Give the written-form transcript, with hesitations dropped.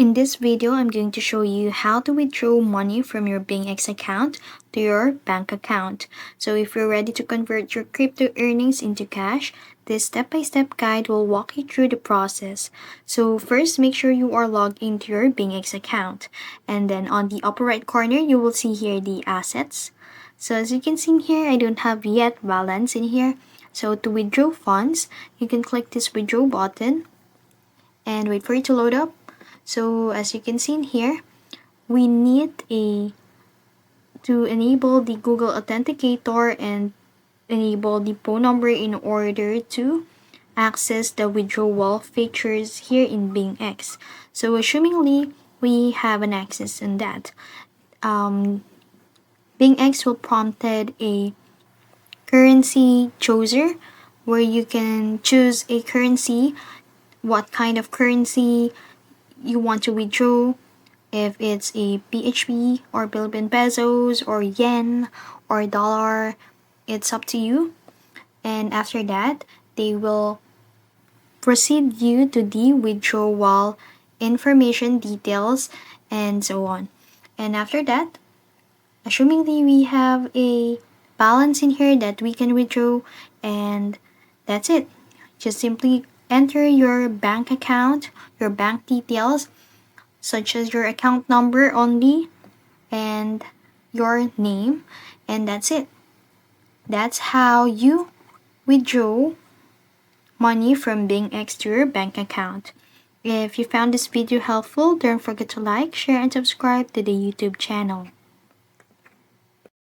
In this video, I'm going to show you how to withdraw money from your BingX account to your bank account. So if you're ready to convert your crypto earnings into cash, this step-by-step guide will walk you through the process. So first, make sure you are logged into your BingX account. And then on the upper right corner, you will see here the assets. So as you can see here, I don't have yet balance in here. So to withdraw funds, you can click this withdraw button and wait for it to load up. So as you can see in here, we need to enable the Google Authenticator and enable the phone number in order to access the withdrawal features here in BingX. So assumingly we have an access in that, BingX will prompted a currency chooser where you can choose a currency, what kind of currency you want to withdraw, if it's a PHP or Philippine pesos or yen or dollar, it's up to you. And after that, they will proceed you to the withdrawal information details and so on. And after that, assumingly we have a balance in here that we can withdraw, and that's it. Just simply enter your bank account, your bank details, such as your account number only and your name, and that's it. That's how you withdraw money from BingX to your bank account. If you found this video helpful, don't forget to like, share, and subscribe to the YouTube channel.